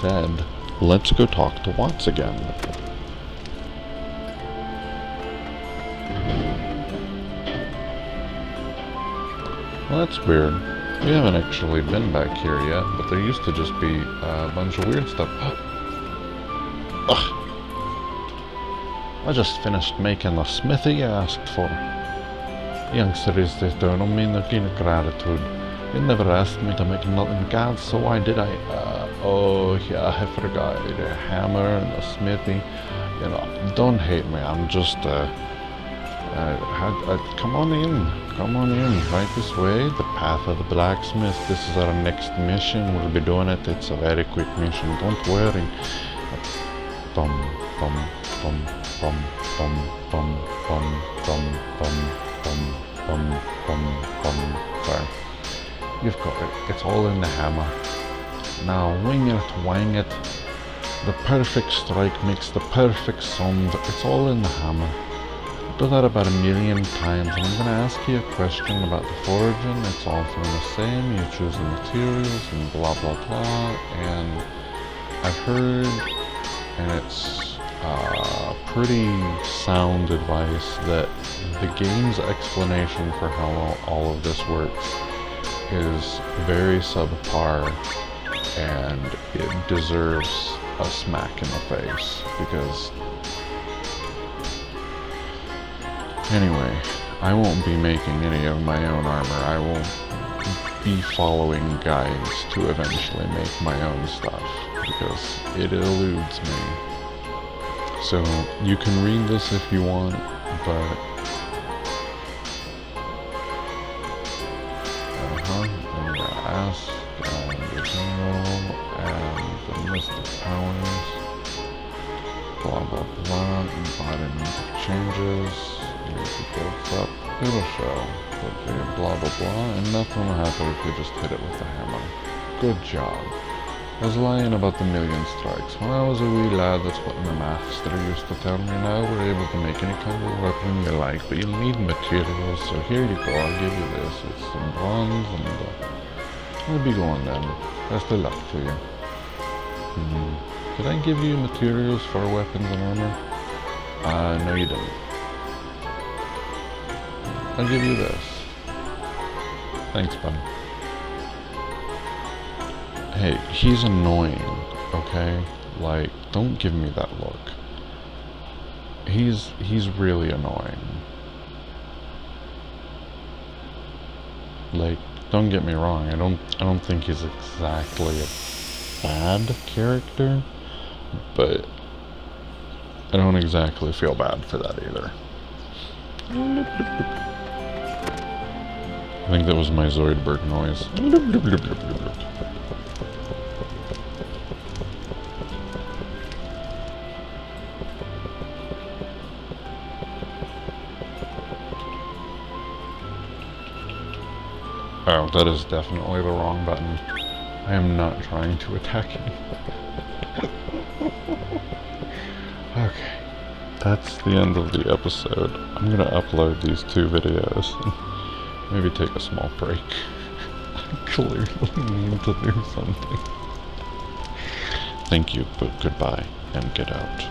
said, let's go talk to Watts again. Well, that's weird. We haven't actually been back here yet, but there used to just be a bunch of weird stuff. Ugh. I just finished making the smithy you asked for. Youngster is this don't mean the kind of gratitude. You never asked me to make nothing, God, so why did I? Oh yeah, I forgot the hammer and the smithy. You know, don't hate me, I'm just, come on in, right this way, the path of the blacksmith. This is our next mission, we'll be doing it, it's a very quick mission, don't worry. Bum, bum, bum, bum, bum, bum, bum, bum, bum, bum, bum, bum, bum, there. You've got it, it's all in the hammer. Now wing it, wang it. The perfect strike makes the perfect sound, it's all in the hammer. Do that about 1,000,000 times, and I'm going to ask you a question about the foraging. It's all from the same, you choose the materials and blah blah blah, and I've heard, and it's pretty sound advice, that the game's explanation for how all of this works is very subpar, and it deserves a smack in the face, because anyway, I won't be making any of my own armor. I will be following guides to eventually make my own stuff, because it eludes me. So you can read this if you want, but I'm gonna ask the general and the mystic powers, blah blah blah, embodiment of changes. If it builds up, it'll show. Okay, blah blah blah, and nothing will happen if you just hit it with the hammer. Good job. I was lying about the 1,000,000 strikes. When I was a wee lad, that's what my master used to tell me. Now we're able to make any kind of weapon you like, but you'll need materials, so here you go, I'll give you this. It's some bronze, and I'll be going then. Best of luck to you. Did I give you materials for weapons and armor? No you didn't. I'll give you this. Thanks, bud. Hey, he's annoying, okay? Like, don't give me that look. He's really annoying. Like, don't get me wrong, I don't think he's exactly a bad character, but I don't exactly feel bad for that either. I think that was my Zoidberg noise. Oh, that is definitely the wrong button. I am not trying to attack him. Okay, that's the end of the episode. I'm gonna upload these 2 videos. Maybe take a small break. I clearly need to do something. Thank you, but goodbye, and get out.